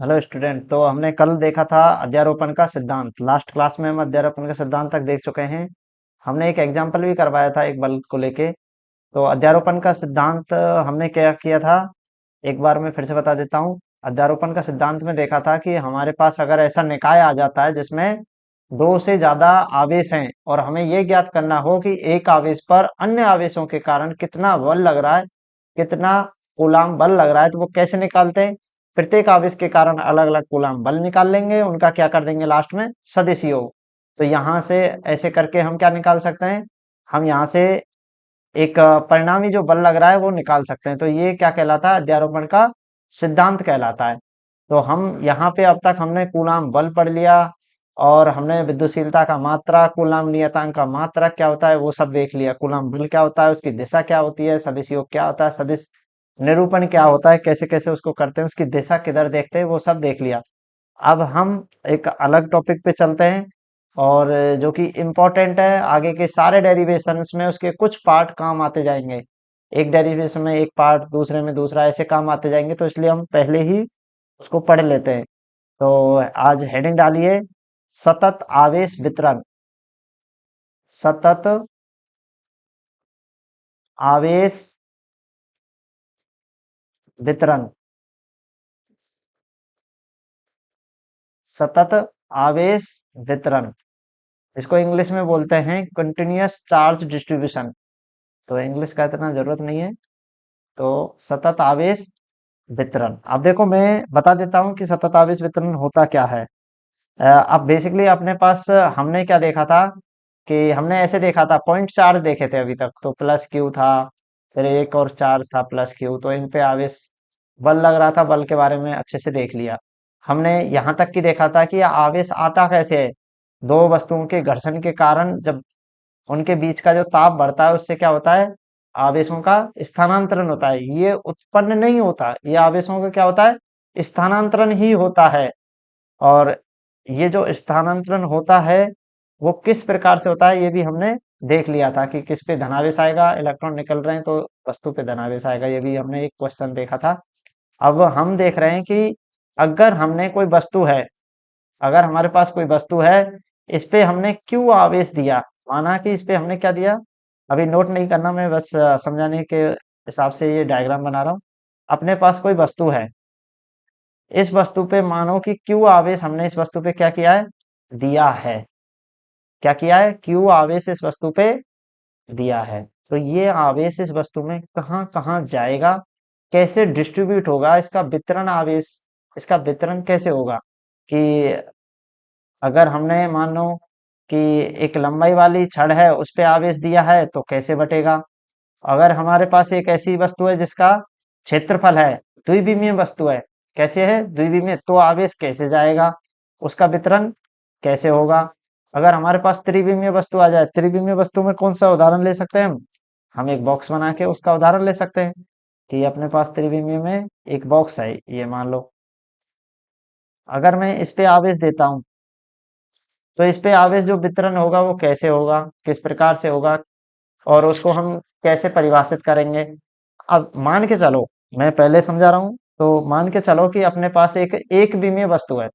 Hello student. तो हमने कल देखा था अध्यारोपण का सिद्धांत। लास्ट क्लास में हम अध्यारोपण का सिद्धांत तक देख चुके हैं। हमने एक एग्जाम्पल भी करवाया था एक बल्ब को लेके। तो अध्यारोपण का सिद्धांत हमने क्या किया था, एक बार मैं फिर से बता देता हूँ। अध्यारोपण का सिद्धांत में देखा था कि हमारे पास अगर ऐसा निकाय आ जाता है जिसमें दो से ज्यादा आवेश हैं और हमें ये ज्ञात करना हो कि एक आवेश पर अन्य आवेशों के कारण कितना बल लग रहा है, कितना कूलाम बल लग रहा है, तो वो कैसे निकालते हैं। प्रत्येक आवेश के कारण अलग अलग कूलाम बल निकाल लेंगे, उनका क्या कर देंगे लास्ट में सदिश योग। तो यहाँ से ऐसे करके हम क्या निकाल सकते हैं, हम यहाँ से एक परिणामी जो बल लग रहा है वो निकाल सकते हैं। तो ये क्या कहलाता है, अध्यारोपण का सिद्धांत कहलाता है। तो हम यहाँ पे अब तक हमने कूलाम बल पढ़ लिया और हमने विद्युतशीलता का मात्रा, कूलाम नियतांक का मात्रा क्या होता है वो सब देख लिया। कूलाम बल क्या होता है, उसकी दिशा क्या होती है, सदिश योग क्या होता है, सदिश निरूपण क्या होता है, कैसे कैसे उसको करते हैं, उसकी दिशा किधर देखते हैं, वो सब देख लिया। अब हम एक अलग टॉपिक पे चलते हैं और जो कि इम्पोर्टेंट है, आगे के सारे डेरिवेशंस में उसके कुछ पार्ट काम आते जाएंगे। एक डेरिवेशन में एक पार्ट, दूसरे में दूसरा, ऐसे काम आते जाएंगे। तो इसलिए हम पहले ही उसको पढ़ लेते हैं। तो आज हेडिंग डालिए, सतत आवेश वितरण। सतत आवेश वितरण। सतत आवेश वितरण, इसको इंग्लिश में बोलते हैं कंटिन्यूअस चार्ज डिस्ट्रीब्यूशन। तो इंग्लिश का इतना जरूरत नहीं है। तो सतत आवेश वितरण, अब देखो मैं बता देता हूँ कि सतत आवेश वितरण होता क्या है। अब बेसिकली अपने पास हमने क्या देखा था कि हमने ऐसे देखा था, पॉइंट चार्ज देखे थे अभी तक। तो प्लस क्यू था, फिर एक और चार्ज था प्लस क्यू, तो इन पे आवेश बल लग रहा था, बल के बारे में अच्छे से देख लिया। हमने यहाँ तक की देखा था कि आवेश आता कैसे है, दो वस्तुओं के घर्षण के कारण जब उनके बीच का जो ताप बढ़ता है उससे क्या होता है, आवेशों का स्थानांतरण होता है। ये उत्पन्न नहीं होता, ये आवेशों का क्या होता है, स्थानांतरण ही होता है। और ये जो स्थानांतरण होता है वो किस प्रकार से होता है ये भी हमने देख लिया था कि किस पे धनावेश आएगा, इलेक्ट्रॉन निकल रहे हैं तो वस्तु पे धनावेश आएगा। ये भी हमने एक क्वेश्चन देखा था। अब हम देख रहे हैं कि अगर हमने कोई वस्तु है, अगर हमारे पास कोई वस्तु है, इस पे हमने क्यू आवेश दिया, माना कि इस पे हमने क्या दिया, अभी नोट नहीं करना, मैं बस समझाने के हिसाब से ये डायग्राम बना रहा हूँ। अपने पास कोई वस्तु है, इस वस्तु पे मानो कि क्यू आवेश हमने इस वस्तु पे क्या किया है, दिया है। क्या किया है, क्यू आवेश इस वस्तु पे दिया है। तो ये आवेश इस वस्तु में कहाँ कहाँ जाएगा, कैसे डिस्ट्रीब्यूट होगा, इसका वितरण आवेश, इसका वितरण कैसे होगा कि अगर हमने मान लो कि एक लंबाई वाली छड़ है उस पे आवेश दिया है तो कैसे बटेगा। अगर हमारे पास एक ऐसी वस्तु है जिसका क्षेत्रफल है, द्विविमीय वस्तु है, कैसे है द्विविमीय, तो आवेश कैसे जाएगा, उसका वितरण कैसे होगा। अगर हमारे पास त्रिविमीय वस्तु आ जाए, त्रिविमीय वस्तु में कौन सा उदाहरण ले सकते हैं हम एक बॉक्स बना के उसका उदाहरण ले सकते हैं कि अपने पास त्रिविमीय में एक बॉक्स है, ये मान लो। अगर मैं इस पे आवेश देता हूँ तो इस पे आवेश जो वितरण होगा वो कैसे होगा, किस प्रकार से होगा, और उसको हम कैसे परिभाषित करेंगे। अब मान के चलो, मैं पहले समझा रहा हूँ, तो मान के चलो कि अपने पास एक विमीय वस्तु है।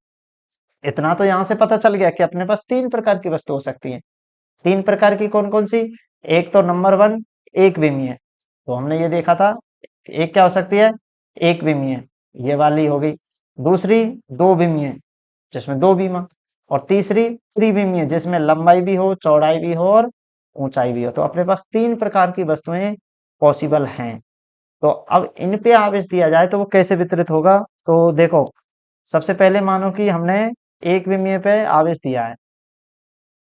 इतना तो यहाँ से पता चल गया कि अपने पास तीन प्रकार की वस्तु हो सकती है। तीन प्रकार की कौन कौन सी, एक तो नंबर वन एक विमीय, तो हमने ये देखा था। एक क्या हो सकती है, एक विमीय, ये वाली हो गई। दूसरी दो विमीय, जिसमें दो बीमा। और तीसरी त्रिविमीय, जिसमें लंबाई भी हो, चौड़ाई भी हो और ऊंचाई भी हो। तो अपने पास तीन प्रकार की वस्तुएं पॉसिबल हैं। तो अब इन पे आवेश दिया जाए तो वो कैसे वितरित होगा। तो देखो, सबसे पहले मानो कि हमने एक विमीय पे आवेश दिया है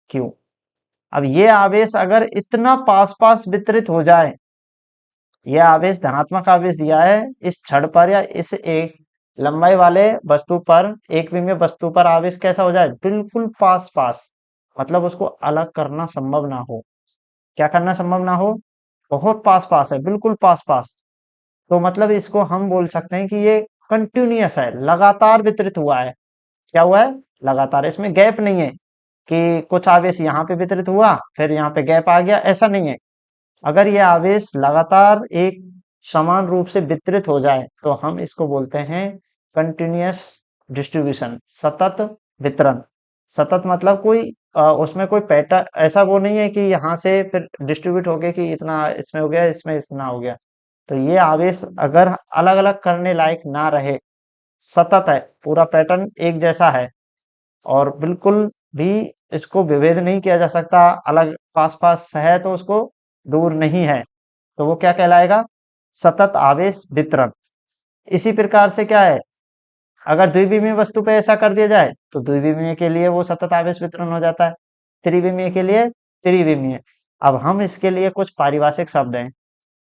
क्यू। अब ये आवेश अगर इतना पास पास वितरित हो जाए, ये आवेश धनात्मक आवेश दिया है इस छड़ पर या इस एक लंबाई वाले वस्तु पर, एक विमीय वस्तु पर आवेश कैसा हो जाए, बिल्कुल पास पास, मतलब उसको अलग करना संभव ना हो। क्या करना संभव ना हो, बहुत पास पास है, बिल्कुल पास पास। तो मतलब इसको हम बोल सकते हैं कि ये कंटिन्यूअस है, लगातार वितरित हुआ है। क्या हुआ है, लगातार, इसमें गैप नहीं है कि कुछ आवेश यहाँ पे वितरित हुआ फिर यहाँ पे गैप आ गया, ऐसा नहीं है। अगर ये आवेश लगातार एक समान रूप से वितरित हो जाए तो हम इसको बोलते हैं कंटिन्यूअस डिस्ट्रीब्यूशन, सतत वितरण। सतत मतलब कोई उसमें कोई पैटर्न ऐसा वो नहीं है कि यहाँ से फिर डिस्ट्रीब्यूट हो गया कि इतना इसमें हो गया, इसमें इतना हो गया। तो ये आवेश अगर अलग अलग करने लायक ना रहे, सतत है, पूरा पैटर्न एक जैसा है और बिल्कुल भी इसको विभेद नहीं किया जा सकता, अलग पास पास है तो उसको दूर नहीं है, तो वो क्या कहलाएगा? सतत आवेश वितरण। इसी प्रकार से क्या है, अगर द्विविमीय वस्तु पे ऐसा कर दिया जाए तो द्विविमीय के लिए वो सतत आवेश वितरण हो जाता है, त्रिविमीय के लिए त्रिविमीय। अब हम इसके लिए कुछ पारिभाषिक शब्द हैं।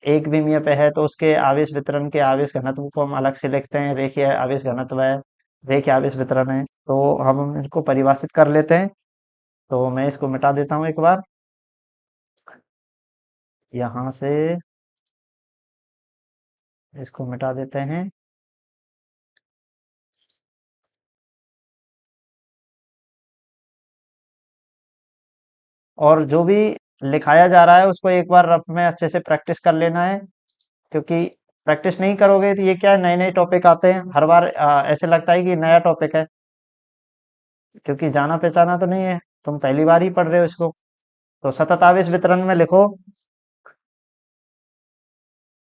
एक विमीय पे है तो उसके आवेश वितरण के आवेश घनत्व को हम अलग से लिखते हैं, रेखीय आवेश घनत्व है, रेखीय आवेश वितरण है, तो हम इनको परिभाषित कर लेते हैं। तो मैं इसको मिटा देता हूँ एक बार यहाँ से, इसको मिटा देते हैं। और जो भी लिखाया जा रहा है उसको एक बार रफ में अच्छे से प्रैक्टिस कर लेना है, क्योंकि प्रैक्टिस नहीं करोगे तो ये क्या है, नए नए टॉपिक आते हैं हर बार, ऐसे लगता है कि नया टॉपिक है, क्योंकि जाना पहचाना तो नहीं है, तुम पहली बार ही पढ़ रहे हो इसको। तो सतत आवेश वितरण में लिखो,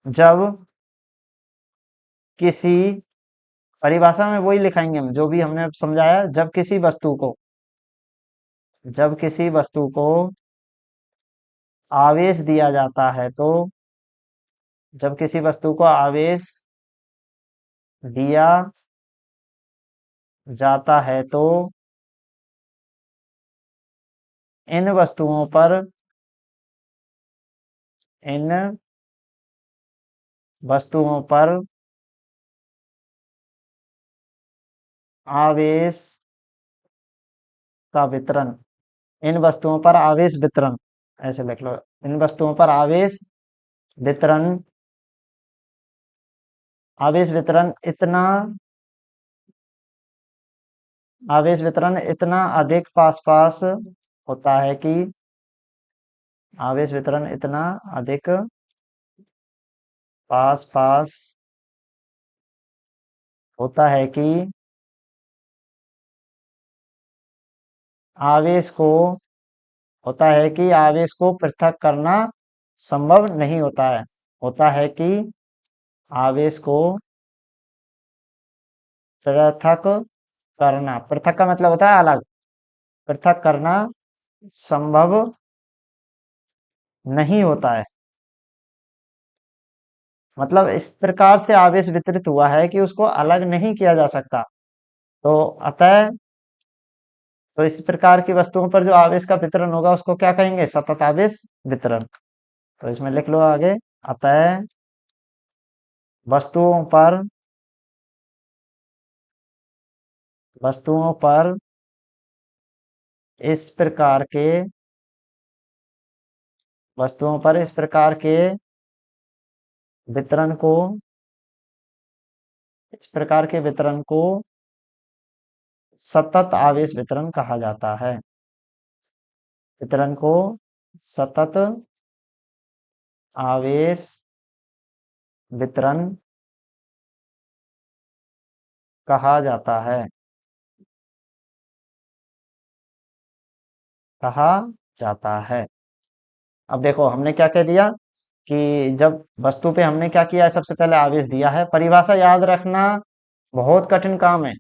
जब किसी, परिभाषा में वही लिखाएंगे हम जो भी हमने अब समझाया, जब किसी वस्तु को आवेश दिया जाता है तो, जब किसी वस्तु को आवेश दिया जाता है तो इन वस्तुओं पर, इन वस्तुओं पर आवेश का वितरण, इन वस्तुओं पर आवेश वितरण, ऐसे लिख लो, इन वस्तुओं पर वितरण आवेश वितरण इतना, आवेश वितरण इतना अधिक पास पास होता है कि, आवेश वितरण इतना अधिक पास पास होता है कि आवेश को, होता है कि आवेश को पृथक करना संभव नहीं होता है, होता है कि आवेश को पृथक करना, पृथक का मतलब होता है अलग, पृथक करना संभव नहीं होता है। मतलब इस प्रकार से आवेश वितरित हुआ है कि उसको अलग नहीं किया जा सकता। तो अतः, तो इस प्रकार की वस्तुओं पर जो आवेश का वितरण होगा उसको क्या कहेंगे? सतत आवेश वितरण। तो इसमें लिख लो आगे, अतः वस्तुओं पर, वस्तुओं पर इस प्रकार के, वस्तुओं पर इस प्रकार के वितरण को, इस प्रकार के वितरण को सतत आवेश वितरण कहा जाता है। वितरण को सतत आवेश वितरण कहा जाता है, कहा जाता है। अब देखो हमने क्या कह दिया कि जब वस्तु पे हमने क्या किया है, सबसे पहले आवेश दिया है, परिभाषा याद रखना बहुत कठिन काम है,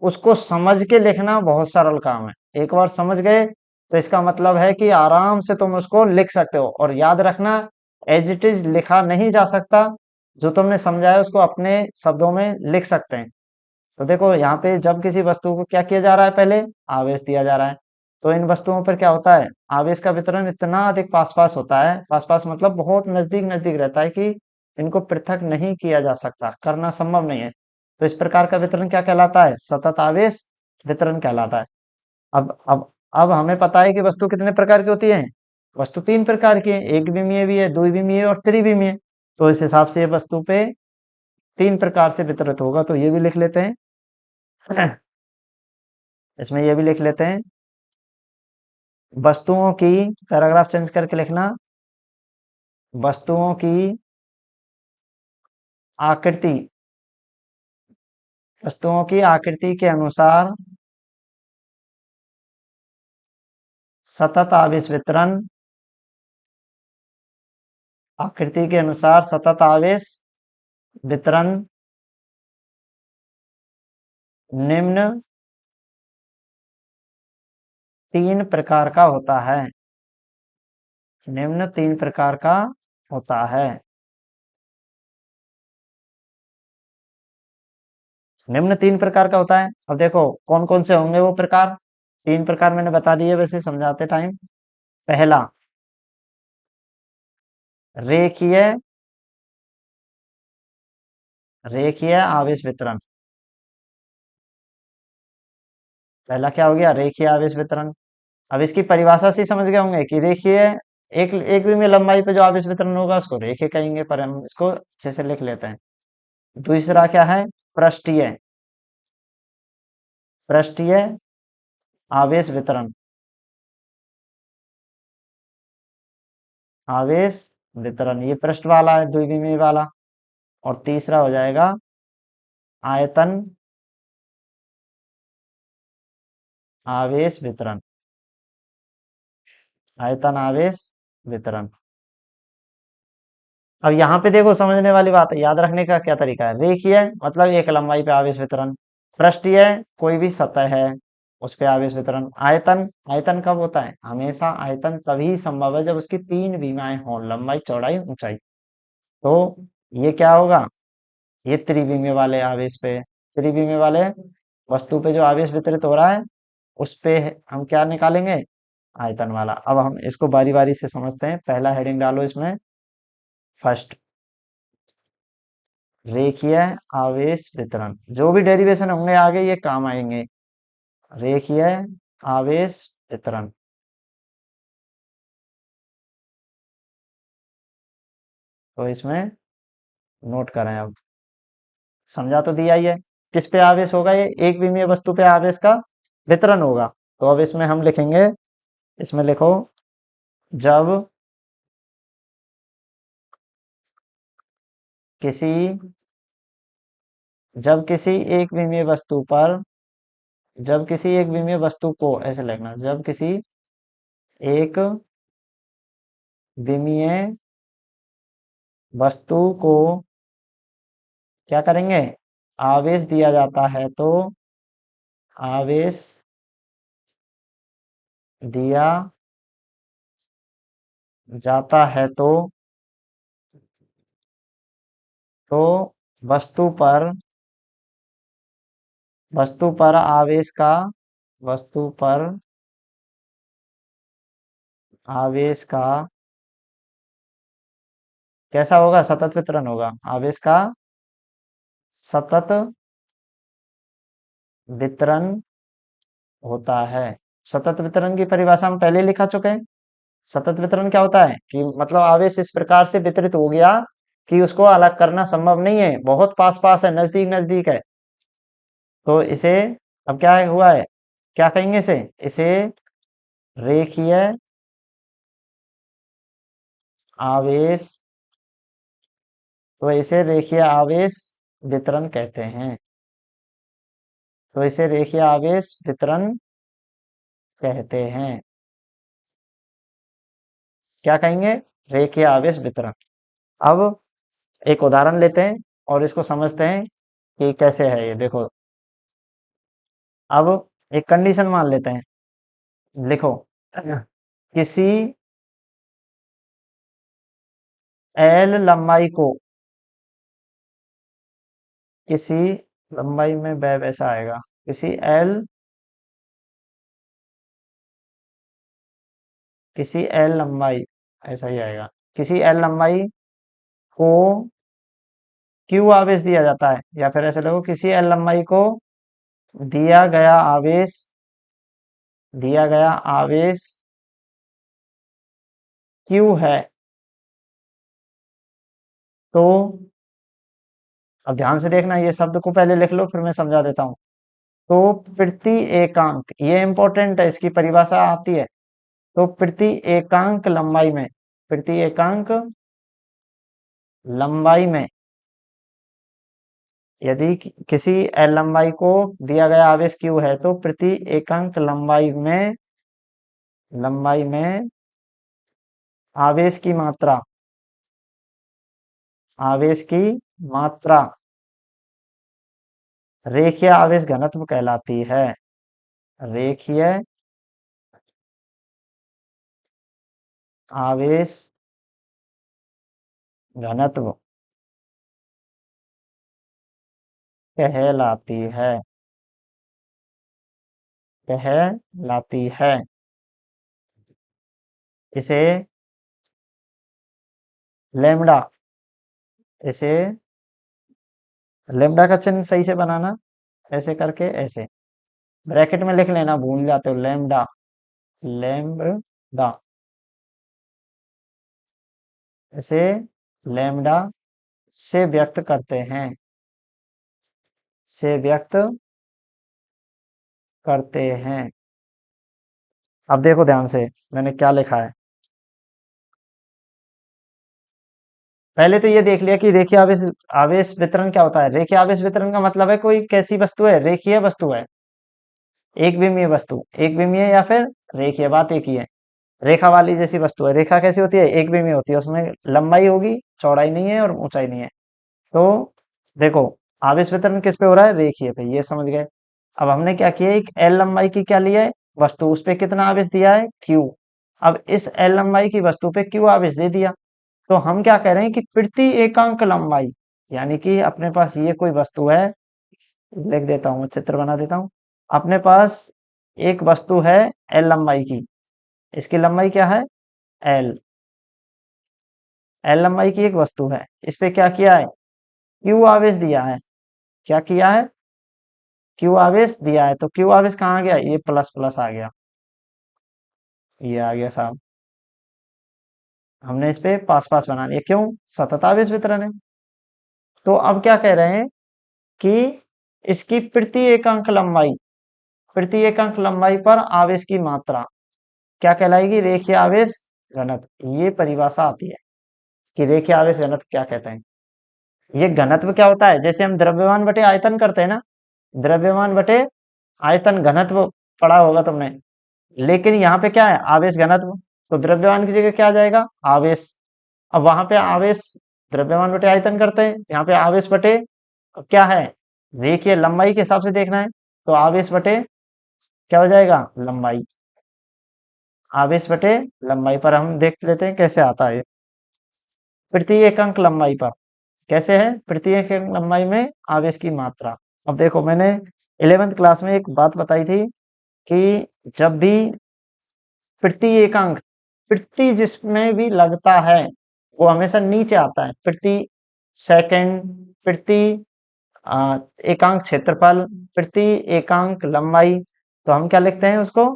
उसको समझ के लिखना बहुत सरल काम है। एक बार समझ गए तो इसका मतलब है कि आराम से तुम उसको लिख सकते हो, और याद रखना एज इट इज लिखा नहीं जा सकता, जो तुमने समझाया उसको अपने शब्दों में लिख सकते हैं। तो देखो यहाँ पे जब किसी वस्तु को क्या किया जा रहा है, पहले आवेश दिया जा रहा है, तो इन वस्तुओं पर क्या होता है, आवेश का वितरण इतना अधिक पास पास होता है, पास पास मतलब बहुत नजदीक नजदीक रहता है कि इनको पृथक नहीं किया जा सकता, करना संभव नहीं है। तो इस प्रकार का वितरण क्या कहलाता है? सतत आवेश वितरण कहलाता है। अब हमें पता है कि वस्तु कितने प्रकार की होती है, वस्तु तीन प्रकार की है, एक विमीय भी है, द्विविमीय और त्रिविमीय। तो इस हिसाब से ये वस्तु पे तीन प्रकार से वितरित होगा, तो ये भी लिख लेते हैं। इसमें ये भी लिख लेते हैं, वस्तुओं की, पैराग्राफ चेंज करके लिखना, वस्तुओं की आकृति वस्तुओं की आकृति के अनुसार सतत आवेश वितरण, आकृति के अनुसार सतत आवेश वितरण निम्न 3 प्रकार का होता है। निम्न 3 प्रकार का होता है। निम्न 3 प्रकार का होता है। अब देखो कौन कौन से होंगे वो प्रकार। 3 प्रकार मैंने बता दिए वैसे समझाते टाइम। पहला, रेखीय रेखीय आवेश वितरण। पहला क्या हो गया? रेखीय आवेश वितरण। अब इसकी परिभाषा से ही समझ गए होंगे कि रेखीय, एक एक भी में लंबाई पे जो आवेश वितरण होगा उसको रेखीय कहेंगे, पर हम इसको अच्छे से लिख लेते हैं। दूसरा क्या है? पृष्ठीय पृष्ठीय आवेश वितरण। आवेश वितरण ये पृष्ठ वाला है, द्विविमीय वाला। और तीसरा हो जाएगा आयतन आवेश वितरण। आयतन आवेश वितरण। अब यहाँ पे देखो समझने वाली बात है, याद रखने का क्या तरीका है। रेखीय मतलब एक लंबाई पे आवेश वितरण। पृष्ठीय कोई भी सतह है उस पे आवेश वितरण। आयतन, आयतन कब होता है? हमेशा आयतन तभी संभव है जब उसकी 3 विमाएं हों, लंबाई चौड़ाई ऊंचाई। तो ये क्या होगा? ये त्रिविमीय वाले आवेश पे, त्रिविमीय वाले वस्तु पे जो आवेश वितरित हो रहा है उस पे हम क्या निकालेंगे? आयतन वाला। अब हम इसको बारी बारी से समझते हैं। पहला हेडिंग डालो इसमें, फर्स्ट, रेखीय आवेश वितरण। जो भी डेरिवेशन होंगे आगे ये काम आएंगे। रेखीय आवेश वितरण। तो इसमें नोट करें। अब समझा तो दिया ही है। किस पे आवेश होगा? ये एक विमीय वस्तु पे आवेश का वितरण होगा। तो अब इसमें हम लिखेंगे, इसमें लिखो, जब किसी जब किसी एक विमीय वस्तु पर जब किसी एक विमीय वस्तु को, ऐसे लिखना, जब किसी एक विमीय वस्तु को क्या करेंगे? आवेश दिया जाता है तो आवेश दिया जाता है तो वस्तु पर वस्तु पर आवेश का वस्तु पर आवेश का कैसा होगा? सतत वितरण होगा। आवेश का सतत वितरण होता है। सतत वितरण की परिभाषा हम पहले लिखा चुके हैं। सतत वितरण क्या होता है कि मतलब आवेश इस प्रकार से वितरित हो गया कि उसको अलग करना संभव नहीं है, बहुत पास पास है, नजदीक नजदीक है। तो इसे अब क्या हुआ है? क्या कहेंगे इसे? इसे रेखीय आवेश तो इसे रेखीय आवेश वितरण कहते हैं। तो इसे रेखीय आवेश वितरण कहते हैं। क्या कहेंगे? रेखीय आवेश वितरण। अब एक उदाहरण लेते हैं और इसको समझते हैं कि कैसे है ये। देखो, अब एक कंडीशन मान लेते हैं। लिखो, किसी एल लंबाई को, किसी लंबाई में वेब ऐसा आएगा, किसी एल लंबाई, ऐसा ही आएगा, किसी एल लंबाई को क्यू आवेश दिया जाता है, या फिर ऐसे लोगों, किसी एल लंबाई को दिया गया आवेश दिया गया आवेश क्यू है, तो अब ध्यान से देखना, ये शब्द को पहले लिख लो फिर मैं समझा देता हूँ। तो प्रति एकांक, ये इंपॉर्टेंट है, इसकी परिभाषा आती है। तो प्रति एकांक लंबाई में, प्रति एकांक लंबाई में किसी एल लंबाई को दिया गया आवेश क्यू है तो प्रति एकांक लंबाई में आवेश की मात्रा आवेश की मात्रा रेखीय आवेश घनत्व कहलाती है। रेखीय आवेश घनत्व कहलाती है कहलाती है। इसे लेमडा इसे लेमडा का चिन्ह सही से बनाना, ऐसे करके ऐसे ब्रैकेट में लिख लेना, भूल जाते हो। लेमडा लेमडा इसे लेमडा से व्यक्त करते हैं से व्यक्त करते हैं। अब देखो ध्यान से मैंने क्या लिखा है। पहले तो ये देख लिया कि रेखीय आवेश आवेश वितरण क्या होता है। रेखीय आवेश वितरण का मतलब है कोई कैसी वस्तु है, रेखीय वस्तु है, एक विमीय वस्तु, एक विमीय या फिर रेखीय, बात एक ही है। रेखा वाली जैसी वस्तु है। रेखा कैसी होती है, एक विमीय होती है, उसमें लंबाई होगी, चौड़ाई नहीं है और ऊंचाई नहीं है। तो देखो आवेश वितरण किस पे हो रहा है, रेखीय पे, ये समझ गए। अब हमने क्या किया, एक एल लंबाई की क्या लिया है वस्तु, उस पे कितना आवेश दिया है, क्यू। अब इस एल लंबाई की वस्तु पे क्यू आवेश दे दिया, तो हम क्या कह रहे हैं कि प्रति एकांक लंबाई, यानी कि अपने पास ये कोई वस्तु है, लिख देता हूँ, चित्र बना देता हूँ। अपने पास एक वस्तु है एल लंबाई की, इसकी लंबाई क्या है, एल। एल लंबाई की एक वस्तु है, इस पे क्या किया है, क्यू आवेश दिया है। क्या किया है, क्यू आवेश दिया है। तो क्यू आवेश कहाँ आ गया, ये प्लस प्लस आ गया, ये आ गया साहब। हमने इस पे पास पास बना लिया, क्यों, सतत आवेश वितरण है। तो अब क्या कह रहे हैं कि इसकी प्रति एकांक लंबाई पर आवेश की मात्रा क्या कहलाएगी, रेखीय आवेश घनत्व। ये परिभाषा आती है कि रेखीय आवेश घनत्व क्या कहते हैं। ये घनत्व क्या होता है, जैसे हम द्रव्यमान बटे आयतन करते हैं ना, द्रव्यमान बटे आयतन घनत्व पढ़ा होगा तुमने। लेकिन यहाँ पे क्या है, आवेश घनत्व। तो द्रव्यमान की जगह क्या आ जाएगा, आवेश। अब वहां पे आवेश द्रव्यमान बटे आयतन करते हैं, यहाँ पे आवेश बटे क्या है, रेखीय लंबाई के हिसाब से देखना है, तो आवेश बटे क्या हो जाएगा, लंबाई। आवेश बटे लंबाई पर हम देख लेते हैं कैसे आता है। प्रति एकांक लंबाई पर कैसे है, प्रति एकांक लंबाई में आवेश की मात्रा। अब देखो मैंने 11th क्लास में एक बात बताई थी कि जब भी प्रति एकांक, प्रति जिसमें भी लगता है वो हमेशा नीचे आता है। प्रति सेकंड, प्रति एकांक क्षेत्रफल, प्रति एकांक लंबाई, तो हम क्या लिखते हैं, उसको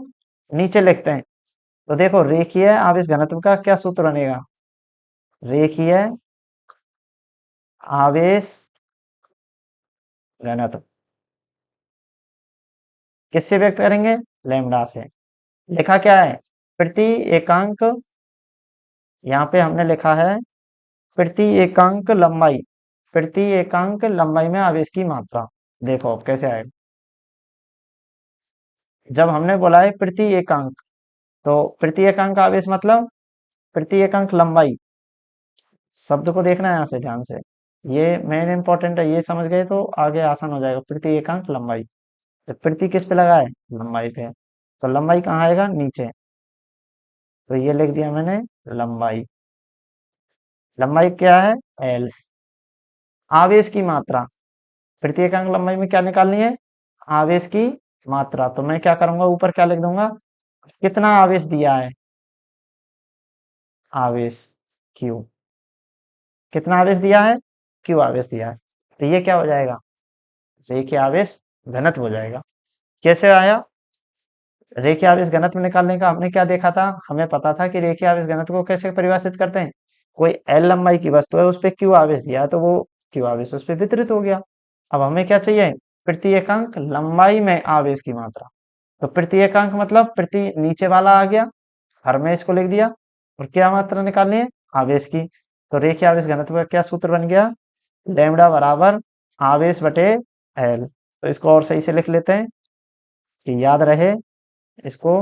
नीचे लिखते हैं। तो देखो रेखीय आवेश घनत्व का क्या सूत्र बनेगा, रेखीय आवेश घनत्व किससे व्यक्त करेंगे, लैम्ब्डा से। लिखा क्या है, प्रति एकांक, यहाँ पे हमने लिखा है प्रति एकांक लंबाई, प्रति एकांक लंबाई में आवेश की मात्रा। देखो अब कैसे आएगा, जब हमने बोला है प्रति एकांक, तो प्रति एकांक आवेश मतलब प्रति एकांक लंबाई, शब्द को देखना है यहाँ से ध्यान से, ये मेन इंपॉर्टेंट है, ये समझ गए तो आगे आसान हो जाएगा। प्रति एकांक लंबाई, तो प्रति किस पे लगा है, लंबाई पे, तो लंबाई कहाँ आएगा, नीचे। तो ये लिख दिया मैंने, लंबाई। लंबाई क्या है, एल। आवेश की मात्रा, प्रति एकांक लंबाई में क्या निकालनी है, आवेश की मात्रा। तो मैं क्या करूंगा, ऊपर क्या लिख दूंगा, कितना आवेश दिया है, आवेश क्यू, कितना आवेश दिया है, क्यू आवेश दिया है। तो ये क्या हो जाएगा, रेखीय आवेश घनत्व हो जाएगा। कैसे आया, रेखीय आवेश घनत्व निकालने का हमने क्या देखा था, हमें पता था कि रेखीय आवेश घनत्व को कैसे परिभाषित करते हैं। कोई एल लंबाई की वस्तु है, उस पे क्यू आवेश दिया है, तो वो क्यू आवेश उस पे वितरित हो गया। अब हमें क्या चाहिए, प्रति एकांक लंबाई में आवेश की मात्रा। तो प्रति एकांक मतलब प्रति नीचे वाला आ गया, हर में इसको लिख दिया, और क्या मात्रा निकालनी है, आवेश की। तो रेखीय आवेश घनत्व का क्या सूत्र बन गया, लैम्ब्डा बराबर आवेश बटे एल। तो इसको और सही से लिख लेते हैं कि याद रहे इसको,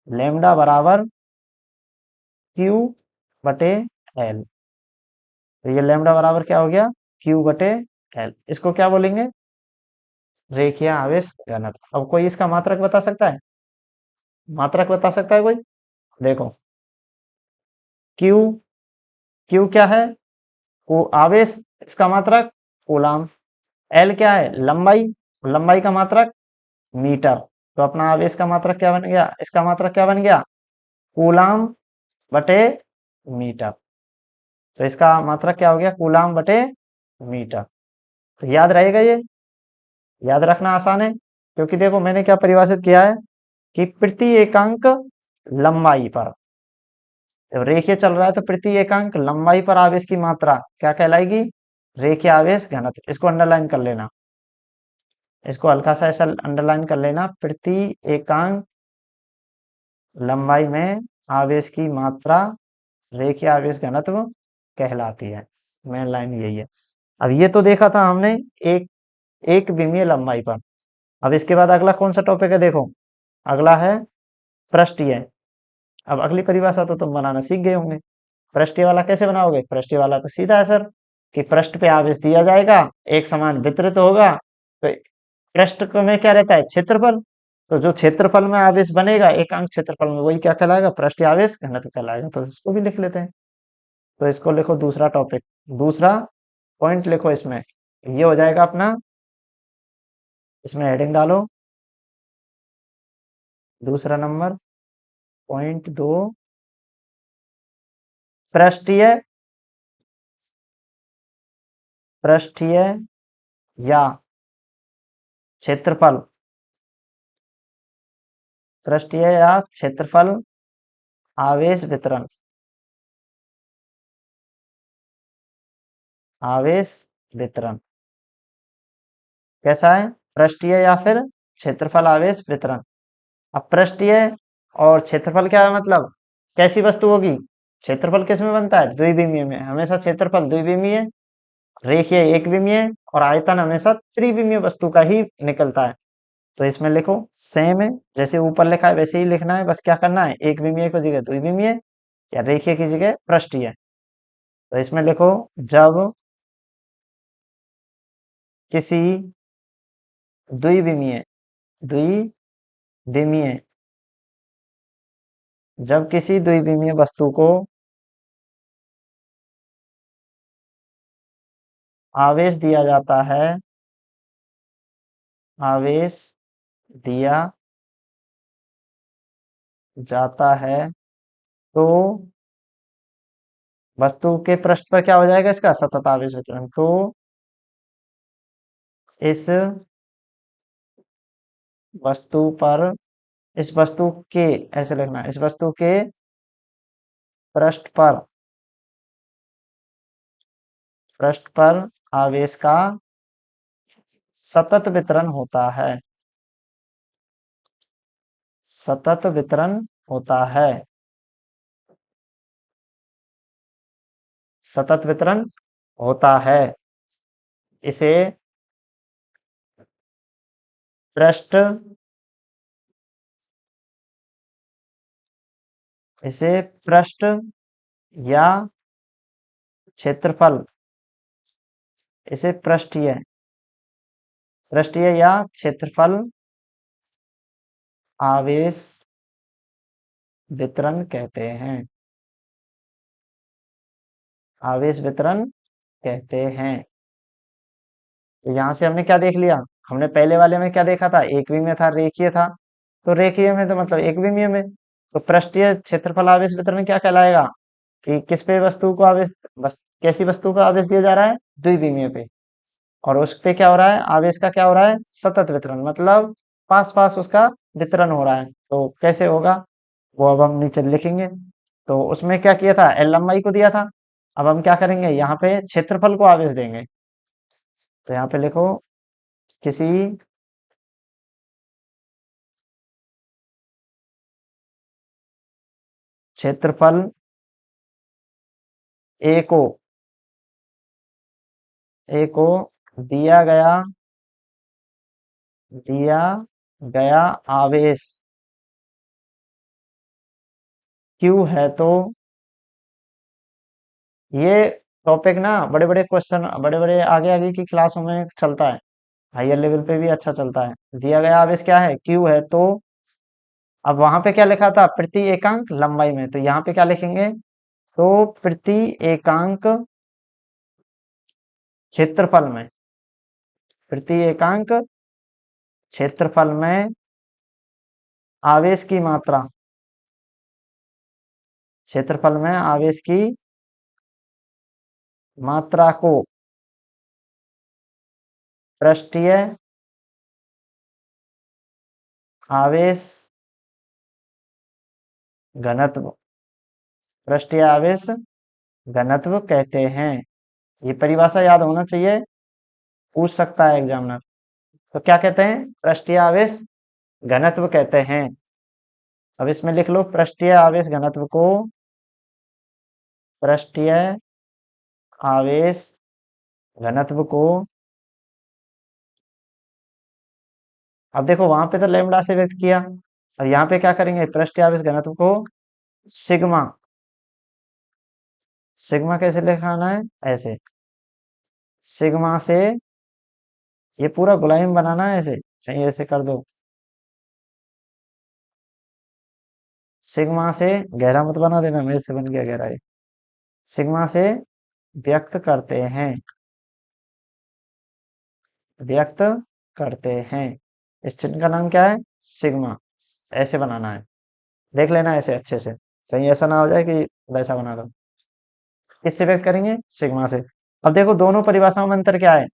लेमडा बराबर क्यू बटे एल। तो ये लेमडा बराबर क्या हो गया, क्यू बटे एल। इसको क्या बोलेंगे, रेखीय आवेश घनत्व। अब कोई इसका मात्रक बता सकता है, मात्रक बता सकता है कोई? देखो, क्यू, क्यू क्या है, वो आवेश, इसका मात्रक कूलाम। एल क्या है, लंबाई, लंबाई का मात्रक मीटर। तो अपना आवेश का मात्रक क्या बन गया, इसका मात्रक क्या बन गया, कूलाम बटे मीटर। तो इसका मात्रक क्या हो गया, कूलाम बटे मीटर। तो याद रहेगा ये, याद रखना आसान है, क्योंकि देखो मैंने क्या परिभाषित किया है कि प्रति एकांक लंबाई पर, जब रेखीय चल रहा है तो प्रति एकांक लंबाई पर आवेश की मात्रा क्या कहलाएगी, रेखीय आवेश घनत्व। इसको अंडरलाइन कर लेना, इसको हल्का सा ऐसा अंडरलाइन कर लेना, प्रति एकांक लंबाई में आवेश की मात्रा रेखीय आवेश घनत्व कहलाती है। मेन लाइन यही है। अब ये तो देखा था हमने एक एक विमीय लंबाई पर। अब इसके बाद अगला कौन सा टॉपिक है, देखो अगला है पृष्ठीय। अब अगली परिभाषा तो तुम बनाना सीख गए होंगे। पृष्ठीय वाला कैसे बनाओगे, पृष्ठीय वाला तो सीधा है सर, कि पृष्ठ पे आवेश दिया जाएगा, एक समान वितरित होगा, तो पृष्ठ में क्या रहता है, क्षेत्रफल। तो जो क्षेत्रफल में आवेश बनेगा एकांक क्षेत्रफल में, वही क्या कहलाएगा, पृष्ठीय आवेश घनत्व कहलाएगा। तो इसको भी लिख लेते हैं। तो इसको लिखो, दूसरा टॉपिक, दूसरा पॉइंट लिखो इसमें, ये हो जाएगा अपना, इसमें हेडिंग डालो, दूसरा नंबर, पॉइंट 2, पृष्ठीय, पृष्ठीय या क्षेत्रफल, पृष्ठीय या क्षेत्रफल आवेश वितरण, आवेश वितरण कैसा है, पृष्ठीय या फिर क्षेत्रफल आवेश वितरण। अब पृष्ठीय और क्षेत्रफल क्या है, मतलब कैसी वस्तु होगी, क्षेत्रफल किस में बनता है, द्विविमीय में। हमेशा क्षेत्रफल द्विविमीय, रेखीय एक विमीय, और आयतन हमेशा त्रिविमीय वस्तु का ही निकलता है। तो इसमें लिखो सेम है, जैसे ऊपर लिखा है वैसे ही लिखना है, बस क्या करना है, एक विमीय की जगह द्विविमीय, या रेखीय की जगह पृष्ठीय। तो इसमें लिखो, जब किसी द्विविमीय, द्विविमीय, जब किसी द्विविमीय वस्तु को आवेश दिया जाता है, आवेश दिया जाता है, तो वस्तु के पृष्ठ पर क्या हो जाएगा, इसका सतत आवेश वितरण। तो इस वस्तु पर, इस वस्तु के, ऐसे लिखना, इस वस्तु के पृष्ठ पर, पृष्ठ पर आवेश का सतत वितरण होता है, सतत वितरण होता है, सतत वितरण होता है। इसे पृष्ठ, इसे पृष्ठ या क्षेत्रफल, इसे पृष्ठीय, पृष्ठीय या क्षेत्रफल आवेश वितरण कहते हैं, आवेश वितरण कहते हैं। तो यहाँ से हमने क्या देख लिया, हमने पहले वाले में क्या देखा था, एक विमीय था, रेखीय था। तो रेखीय में तो मतलब एक विमीय में, तो पृष्ठीय क्षेत्रफल आवेश वितरण क्या कहलाएगा, कि किस पे वस्तु को आवेश, कैसी वस्तु को आवेश दिया जा रहा है, द्विविमीय पे, और उस पे क्या हो रहा है, आवेश का क्या हो रहा है, सतत वितरण, मतलब पास पास उसका वितरण हो रहा है। तो कैसे होगा, वो अब हम नीचे लिखेंगे। तो उसमें क्या किया था, एल लंबाई को दिया था। अब हम क्या करेंगे, यहाँ पे क्षेत्रफल को आवेश देंगे। तो यहाँ पे लिखो, किसी क्षेत्रफल ए को दिया गया दिया गया आवेश क्यू है तो ये टॉपिक ना बड़े बड़े क्वेश्चन बड़े बड़े आगे आगे की क्लासों में चलता है। हायर लेवल पे भी अच्छा चलता है। दिया गया आवेश क्या है, क्यू है तो अब वहां पे क्या लिखा था, प्रति एकांक लंबाई में, तो यहाँ पे क्या लिखेंगे, तो प्रति एकांक क्षेत्रफल में, प्रति एकांक क्षेत्रफल में आवेश की मात्रा, क्षेत्रफल में आवेश की मात्रा को पृष्ठीय आवेश घनत्व, पृष्ठीय आवेश घनत्व कहते हैं। ये परिभाषा याद होना चाहिए, पूछ सकता है एग्जामिनर। तो क्या कहते हैं, पृष्ठीय आवेश घनत्व कहते हैं। अब इसमें लिख लो पृष्ठीय आवेश घनत्व को, पृष्ठीय आवेश घनत्व को, अब देखो वहां पे तो लैम्बडा से व्यक्त किया, अब यहाँ पे क्या करेंगे, पृष्ठीय आवेश घनत्व को सिग्मा, सिग्मा कैसे लिखाना है, ऐसे सिग्मा से, ये पूरा गुलाम बनाना है ऐसे, चाहिए ऐसे कर दो, सिग्मा से, गहरा मत बना देना, मेरे से बन गया गहरा है, सिग्मा से व्यक्त करते हैं, व्यक्त करते हैं। इस चिन्ह का नाम क्या है, सिग्मा, ऐसे बनाना है, देख लेना ऐसे अच्छे से, कहीं ऐसा ना हो जाए कि वैसा बना दो। किससे व्यक्त करेंगे, सिग्मा से। अब देखो दोनों परिभाषाओं में अंतर क्या है,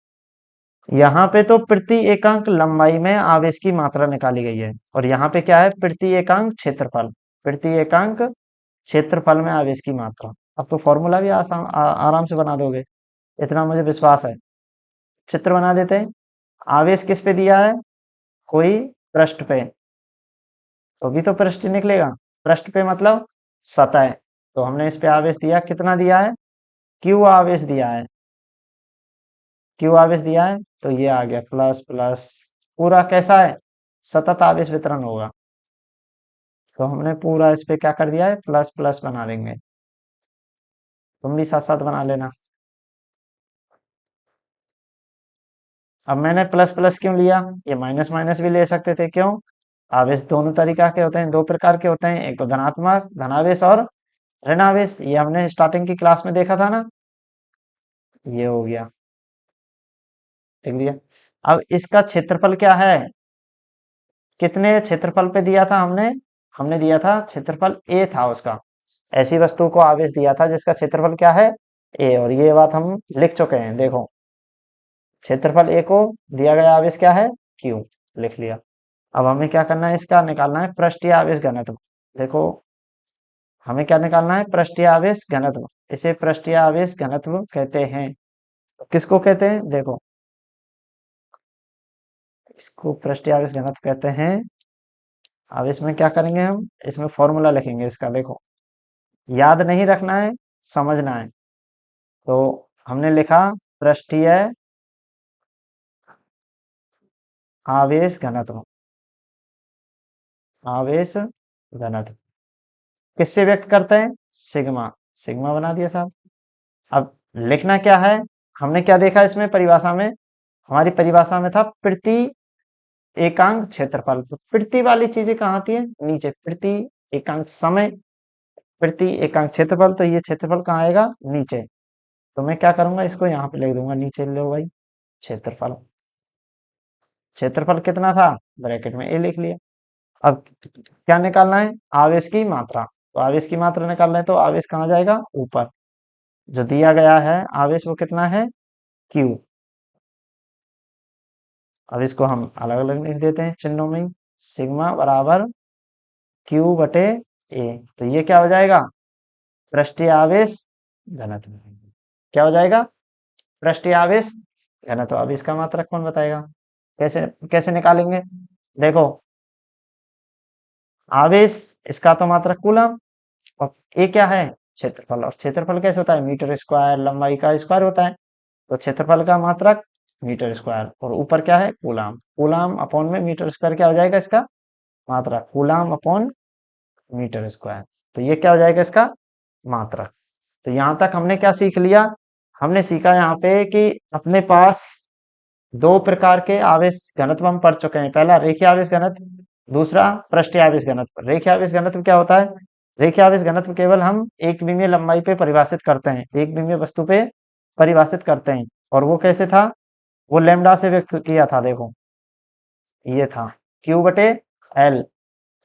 यहाँ पे तो प्रति एकांक लंबाई में आवेश की मात्रा निकाली गई है, और यहाँ पे क्या है, प्रति एकांक क्षेत्रफल, प्रति एकांक क्षेत्रफल में आवेश की मात्रा। अब तो फॉर्मूला भी आराम से बना दोगे, इतना मुझे विश्वास है। चित्र बना देते हैं, आवेश किस पे दिया है, कोई पृष्ठ पे, तो भी तो पृष्ठ निकलेगा, पृष्ठ पे मतलब सतह, तो हमने इस पे आवेश दिया, कितना दिया है, क्यू आवेश दिया है, क्यू आवेश दिया है, तो ये आ गया प्लस प्लस, पूरा कैसा है, सतत आवेश वितरण होगा, तो हमने पूरा इस पे क्या कर दिया है, प्लस प्लस बना देंगे, तुम भी साथ साथ बना लेना। अब मैंने प्लस प्लस क्यों लिया, ये माइनस माइनस भी ले सकते थे, क्यों, आवेश दोनों तरीका के होते हैं, दो प्रकार के होते हैं, एक तो धनात्मक धनावेश और ऋणावेश, ये हमने स्टार्टिंग की क्लास में देखा था ना, ये हो गया, लिख दिया। अब इसका क्षेत्रफल क्या है, कितने क्षेत्रफल पे दिया था हमने, हमने दिया था क्षेत्रफल ए था उसका, ऐसी वस्तु को आवेश दिया था जिसका क्षेत्रफल क्या है, ए, और ये बात हम लिख चुके हैं, देखो क्षेत्रफल ए को दिया गया आवेश क्या है, क्यू, लिख लिया। अब हमें क्या करना है, इसका निकालना है पृष्ठीय आवेश घनत्व, देखो हमें क्या निकालना है, पृष्ठीय आवेश घनत्व, इसे पृष्ठीय आवेश घनत्व कहते हैं। तो किसको कहते हैं, देखो इसको पृष्ठीय आवेश घनत्व कहते हैं। अब इसमें क्या करेंगे, हम इसमें फॉर्मूला लिखेंगे इसका, देखो याद नहीं रखना है, समझना है। तो हमने लिखा पृष्ठीय आवेश घनत्व, आवेश घनत्व किससे व्यक्त करते हैं, सिग्मा, सिग्मा बना दिया साहब। अब लिखना क्या है, हमने क्या देखा इसमें परिभाषा में, हमारी परिभाषा में था प्रति एकांक क्षेत्रफल, तो प्रति वाली चीजें कहाँ आती है, नीचे, प्रति एकांक समय, प्रति एकांक क्षेत्रफल, तो ये क्षेत्रफल कहाँ आएगा, नीचे, तो मैं क्या करूंगा, इसको यहाँ पे लिख दूंगा, नीचे लो भाई, क्षेत्रफल, क्षेत्रफल कितना था, ब्रैकेट में ए लिख लिया। अब क्या निकालना है, आवेश की मात्रा, तो आवेश की मात्रा निकालना है, तो आवेश कहाँ जाएगा, ऊपर, जो दिया गया है आवेश वो कितना है, क्यू। अब इसको हम अलग अलग लिख देते हैं चिन्हों में, सिग्मा बराबर क्यू बटे ए, तो ये क्या हो जाएगा, पृष्ठीय आवेश घनत्व, क्या हो जाएगा, पृष्ठीय आवेश घनत्व। अब इसका मात्रक कौन बताएगा, कैसे कैसे निकालेंगे, देखो आवेश, इसका तो मात्रक कूलम, और ए क्या है, क्षेत्रफल, और क्षेत्रफल कैसे होता है, मीटर स्क्वायर, लंबाई का स्क्वायर होता है, तो क्षेत्रफल का मात्रक मीटर स्क्वायर, और ऊपर क्या है, कूलाम। कूलाम अपॉन में मीटर स्क्वायर क्या हो जाएगा इसका, मात्रा। कूलाम अपॉन मीटर स्क्वायर, तो ये क्या हो जाएगा इसका, मात्रा। तो यहां तक हमने क्या सीख लिया, हमने सीखा यहाँ पे कि अपने पास दो प्रकार के आवेश घनत्व हम पढ़ चुके हैं। पहला रेखीय आवेश घनत्व, दूसरा पृष्ठीय आवेश घनत्व। रेखीय आवेश घनत्व क्या होता है, रेखीय आवेश घनत्व केवल हम एक विमीय लंबाई पे परिभाषित करते हैं, एक विमीय वस्तु पे परिभाषित करते हैं। और वो कैसे था, वो लैम्डा से व्यक्त किया था, देखो ये था Q बटे L,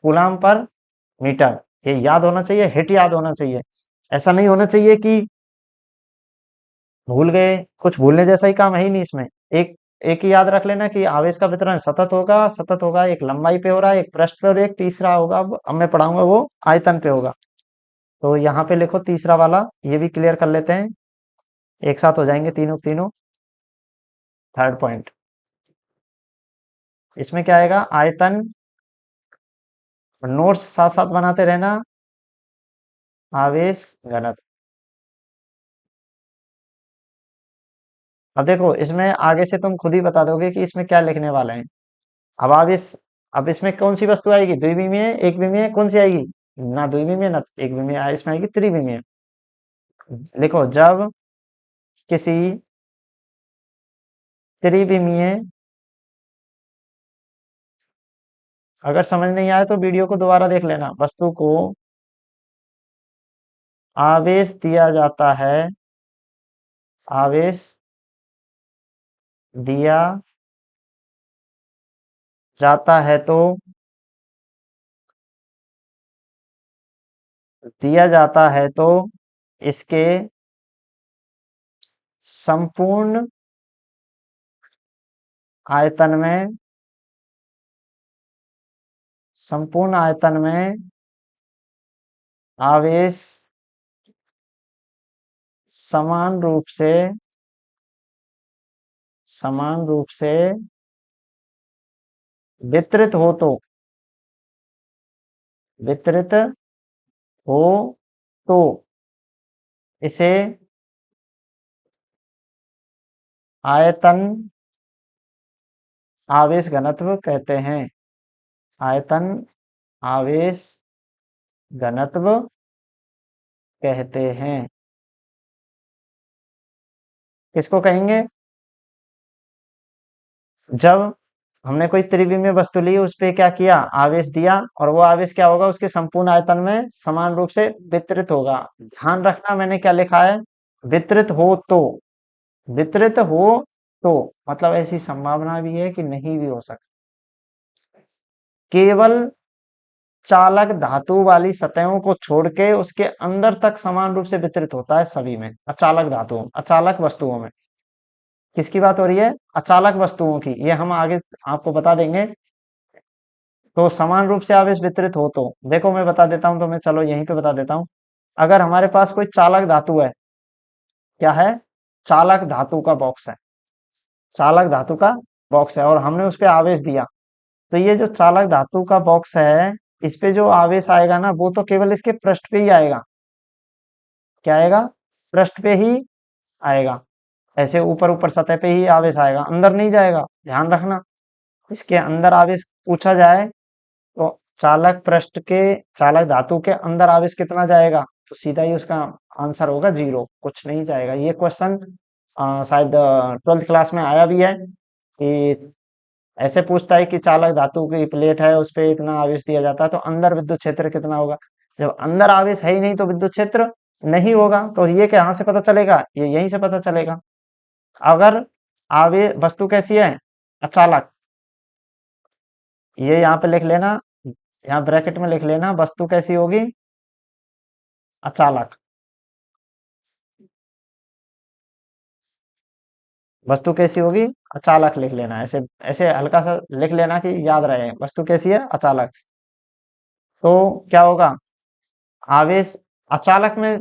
कूलाम पर मीटर। ये याद होना चाहिए, हिट याद होना चाहिए। ऐसा नहीं होना चाहिए कि भूल गए, कुछ भूलने जैसा ही काम है ही नहीं इसमें। एक एक ही याद रख लेना कि आवेश का वितरण सतत होगा, सतत होगा, एक लंबाई पे हो रहा है, एक पृष्ठ पे, और एक तीसरा होगा, अब मैं पढ़ाऊंगा वो आयतन पे होगा। तो यहाँ पे लिखो तीसरा वाला, ये भी क्लियर कर लेते हैं, एक साथ हो जाएंगे तीनों तीनों। थर्ड पॉइंट, इसमें क्या आएगा, आयतन। नोट्स साथ साथ बनाते रहना, आवेश घनत्व। अब देखो इसमें आगे से तुम खुद ही बता दोगे कि इसमें क्या लिखने वाले हैं। अब आवेश, अब इसमें कौन सी वस्तु आएगी, द्विविमीय, एक विमीय, कौन सी आएगी, ना द्विविमीय ना एक विमीय, इसमें आएगी त्रिविमीय। लिखो, जब किसी त्रिविमीय, अगर समझ नहीं आए तो वीडियो को दोबारा देख लेना, वस्तु को आवेश दिया जाता है, आवेश दिया जाता है तो, दिया जाता है तो इसके संपूर्ण आयतन में, संपूर्ण आयतन में आवेश समान रूप से, समान रूप से वितरित हो तो, वितरित हो तो इसे आयतन आवेश घनत्व कहते हैं, आयतन आवेश घनत्व कहते हैं। किसको कहेंगे, जब हमने कोई त्रिविमीय वस्तु ली, उस पे क्या किया, आवेश दिया, और वो आवेश क्या होगा, उसके संपूर्ण आयतन में समान रूप से वितरित होगा। ध्यान रखना मैंने क्या लिखा है, वितरित हो तो, वितरित हो तो मतलब ऐसी संभावना भी है कि नहीं भी हो सकती। केवल चालक धातु वाली सतहों को छोड़ के उसके अंदर तक समान रूप से वितरित होता है सभी में, अचालक धातुओं, अचालक वस्तुओं में। किसकी बात हो रही है, अचालक वस्तुओं की, ये हम आगे आपको बता देंगे। तो समान रूप से आवेश वितरित हो तो, देखो मैं बता देता हूं, तो मैं चलो यहीं पे बता देता हूं। अगर हमारे पास कोई चालक धातु है, क्या है, चालक धातु का बॉक्स है, चालक धातु का बॉक्स है, और हमने उस पे आवेश दिया, तो ये जो चालक धातु का बॉक्स है, इस पे जो आवेश आएगा ना, वो तो केवल इसके पृष्ठ पे ही आएगा। क्या आएगा, पृष्ठ पे ही आएगा, ऐसे ऊपर ऊपर सतह पे ही आवेश आएगा, अंदर नहीं जाएगा, ध्यान रखना। इसके अंदर आवेश पूछा जाए तो चालक पृष्ठ के, चालक धातु के अंदर आवेश कितना जाएगा, तो सीधा ही उसका आंसर होगा 0, कुछ नहीं जाएगा। ये क्वेश्चन शायद 12th क्लास में आया भी है, कि ऐसे पूछता है कि चालक धातु की प्लेट है, उस पे इतना आवेश दिया जाता है, तो अंदर विद्युत क्षेत्र कितना होगा। जब अंदर आवेश है ही नहीं तो विद्युत क्षेत्र नहीं होगा, तो ये कहाँ से पता चलेगा, ये यहीं से पता चलेगा। अगर आवेश, वस्तु कैसी है, अचालक, ये यहाँ पे लिख लेना, यहाँ ब्रैकेट में लिख लेना, वस्तु कैसी होगी, अचालक। वस्तु कैसी होगी, अचालक लिख लेना, ऐसे ऐसे हल्का सा लिख लेना कि याद रहे, वस्तु कैसी है, अचालक। तो क्या होगा, आवेश अचालक में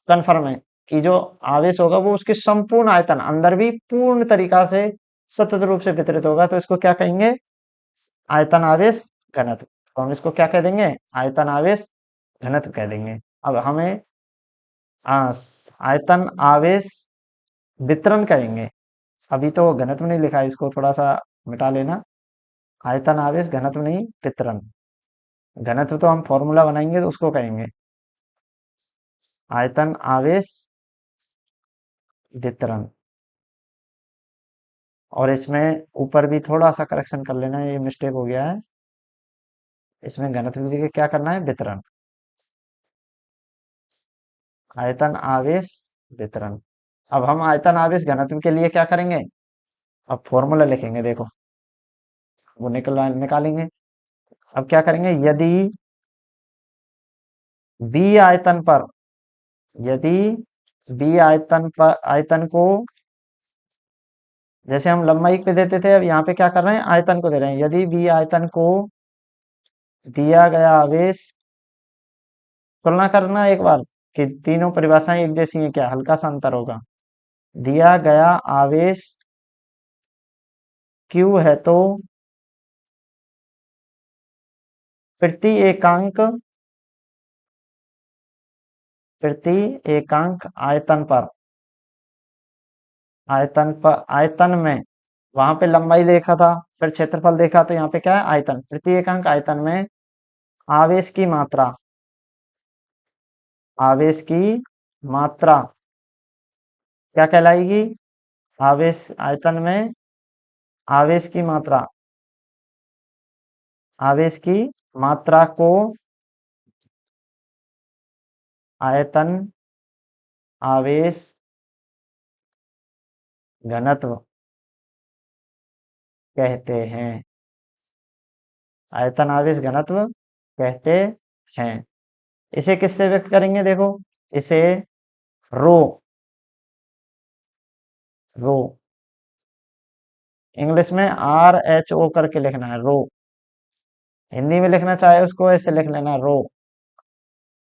कन्फर्म है कि जो आवेश होगा वो उसके संपूर्ण आयतन, अंदर भी पूर्ण तरीका से सतत रूप से वितरित होगा, तो इसको क्या कहेंगे, आयतन आवेश घनत्व। तो हम इसको क्या कह देंगे, आयतन आवेश घनत्व कह देंगे। अब हमें आयतन आवेश वितरण कहेंगे, अभी तो घनत्व नहीं लिखा है, इसको थोड़ा सा मिटा लेना। आयतन आवेश घनत्व नहीं, वितरण। घनत्व तो हम फॉर्मूला बनाएंगे तो उसको कहेंगे। आयतन आवेश वितरण। और इसमें ऊपर भी थोड़ा सा करेक्शन कर लेना, ये मिस्टेक हो गया है। इसमें घनत्व की जगह क्या करना है, वितरण। आयतन आवेश वितरण। अब हम आयतन आवेश घनत्व के लिए क्या करेंगे, अब फॉर्मूला लिखेंगे, देखो वो निकालेंगे। अब क्या करेंगे, यदि बी आयतन पर, यदि बी आयतन पर, आयतन को जैसे हम लंबाई पे देते थे, अब यहाँ पे क्या कर रहे हैं, आयतन को दे रहे हैं। यदि बी आयतन को दिया गया आवेश, तुलना करना एक बार कि तीनों परिभाषाएं एक जैसी हैं क्या, हल्का सा अंतर होगा। दिया गया आवेश Q है तो प्रति एकांक, प्रति एकांक आयतन पर, आयतन में, वहां पे लंबाई देखा था, फिर क्षेत्रफल देखा, तो यहाँ पे क्या है, आयतन। प्रति एकांक आयतन में आवेश की मात्रा, आवेश की मात्रा क्या कहलाएगी, आवेश आयतन में आवेश की मात्रा, आवेश की मात्रा को आयतन आवेश घनत्व कहते हैं। आयतन आवेश घनत्व कहते हैं। इसे किससे व्यक्त करेंगे, देखो इसे रो, रो इंग्लिश में RHO करके लिखना है, रो। हिंदी में लिखना चाहे उसको ऐसे लिख लेना, रो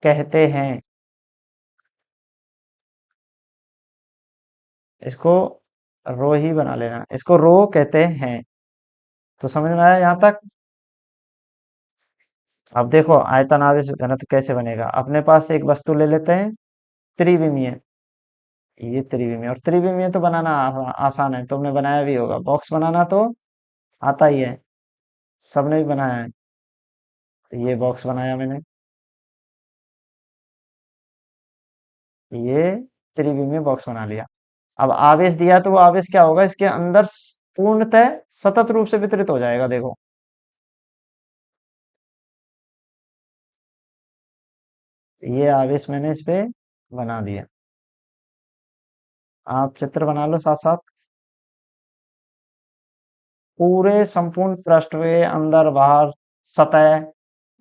कहते हैं। इसको रो ही बना लेना, इसको रो कहते हैं। तो समझ में आया यहाँ तक। अब देखो आयतन आवेश घनत्व कैसे बनेगा। अपने पास एक वस्तु ले लेते हैं, त्रिविमीय। ये त्रिविमीय, और त्रिविमीय तो बनाना आसान है, तुमने बनाया भी होगा। बॉक्स बनाना तो आता ही है, सबने भी बनाया है। ये बॉक्स बनाया मैंने, ये त्रिविमीय बॉक्स बना लिया। अब आवेश दिया तो वो आवेश क्या होगा, इसके अंदर पूर्णतः सतत रूप से वितरित हो जाएगा, देखो। ये आवेश मैंने इस पे बना दिया। आप चित्र बना लो साथ साथ। पूरे संपूर्ण पृष्ठ के अंदर बाहर सतह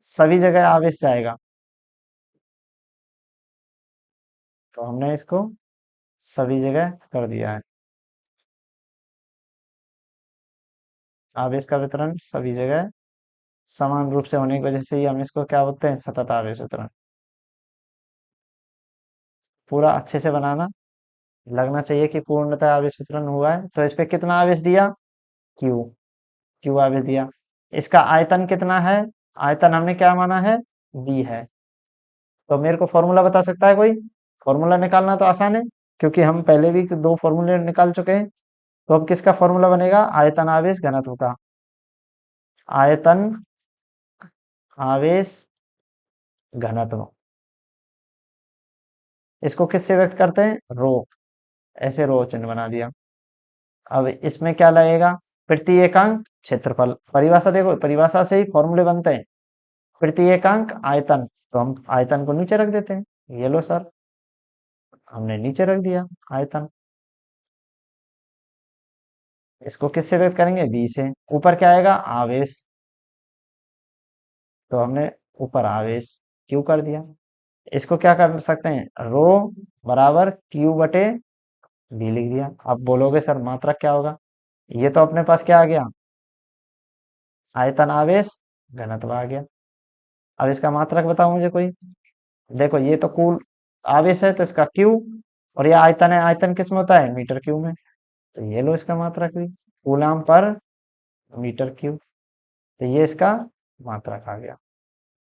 सभी जगह आवेश जाएगा। तो हमने इसको सभी जगह कर दिया है। आवेश का वितरण सभी जगह समान रूप से होने की वजह से ही हम इसको क्या बोलते हैं, सतत आवेश वितरण। पूरा अच्छे से बनाना, लगना चाहिए कि पूर्णतः आवेश वितरण हुआ है। तो इस पे कितना आवेश दिया, क्यू, क्यू आवेश दिया। इसका आयतन कितना है, आयतन हमने क्या माना है, बी है। तो मेरे को फॉर्मूला बता सकता है कोई, फॉर्मूला निकालना तो आसान है, क्योंकि हम पहले भी दो फॉर्मूले निकाल चुके हैं। तो अब किसका फॉर्मूला बनेगा, आयतन आवेश घनत्व का। आयतन आवेश घनत्व, इसको किससे व्यक्त करते हैं, रो। ऐसे रो चिन्ह बना दिया। अब इसमें क्या लगेगा, प्रति एकांक क्षेत्रफल। परिभाषा देखो, परिभाषा से ही फॉर्मूले बनते हैं। प्रति एकांक आयतन, तो हम आयतन को नीचे रख देते हैं। ये लो सर, हमने नीचे रख दिया आयतन। इसको किससे व्यक्त करेंगे, बी से। ऊपर क्या आएगा, आवेश, तो हमने ऊपर आवेश क्यू कर दिया। इसको क्या कर सकते हैं, रो बराबर क्यू बटे बी लिख दिया। अब बोलोगे सर मात्रक क्या होगा, ये तो अपने पास क्या आ गया, आयतन आवेश घनत्व आ गया। अब इसका मात्रक बताओ मुझे कोई। देखो ये तो कुल आवेश है तो इसका क्यू, और ये आयतन है, आयतन किस में होता है, मीटर क्यूब में। तो ये लो इसका मात्रक भी, कूलाम पर मीटर क्यूब। तो ये इसका मात्रक आ गया।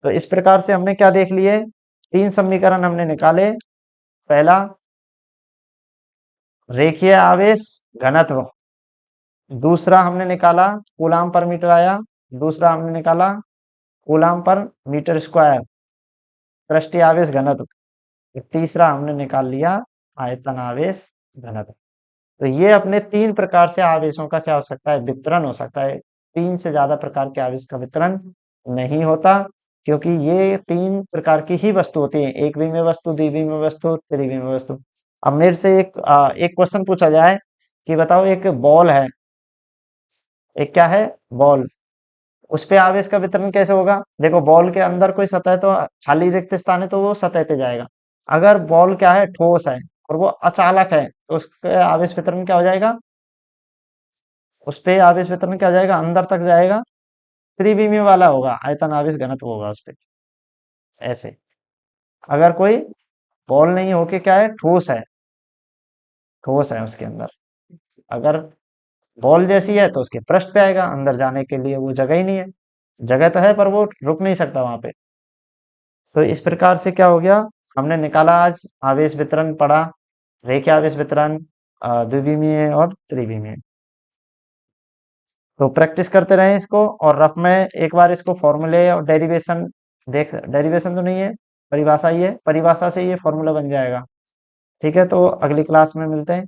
तो इस प्रकार से हमने क्या देख लिए, तीन समीकरण हमने निकाले। पहला, रेखीय आवेश घनत्व, दूसरा हमने निकाला कूलाम पर मीटर आया, दूसरा हमने निकाला कूलाम पर मीटर स्क्वायर पृष्ठीय आवेश घनत्व, तीसरा हमने निकाल लिया आयतन आवेश घनत्व। तो ये अपने 3 प्रकार से आवेशों का क्या हो सकता है, वितरण हो सकता है। 3 से ज़्यादा प्रकार के आवेश का वितरण नहीं होता, क्योंकि ये 3 प्रकार की ही वस्तु होती है, एक विमीय वस्तु, द्विविमीय वस्तु, त्रिविमीय वस्तु। अब मेरे से एक क्वेश्चन पूछा जाए कि बताओ एक बॉल है, एक क्या है, बॉल, उस पे आवेश का वितरण कैसे होगा? देखो बॉल के अंदर कोई सतह तो खाली रिक्त स्थान है तो वो सतह पे जाएगा। अगर बॉल क्या है, ठोस है और वो अचालक है तो उसका आवेश वितरण क्या हो जाएगा? उस पे आवेश वितरण क्या हो जाएगा? अंदर तक जाएगा, त्रिविमीय वाला होगा, आयतन आवेश घनत्व होगा उस पे। ऐसे अगर कोई बॉल नहीं होके क्या है, ठोस है, ठोस है उसके अंदर, अगर बॉल जैसी है तो उसके पृष्ठ पे आएगा, अंदर जाने के लिए वो जगह ही नहीं है, जगह तो है पर वो रुक नहीं सकता वहां पे। तो इस प्रकार से क्या हो गया, हमने निकाला आज आवेश वितरण पढ़ा, रेखीय आवेश वितरण, द्विविमीय और त्रिविमीय। तो प्रैक्टिस करते रहें इसको, और रफ में एक बार इसको फॉर्मूले और डेरिवेशन देख, डेरिवेशन तो नहीं है, परिभाषा ही है, परिभाषा से ये फॉर्मूला बन जाएगा। ठीक है, तो अगली क्लास में मिलते हैं।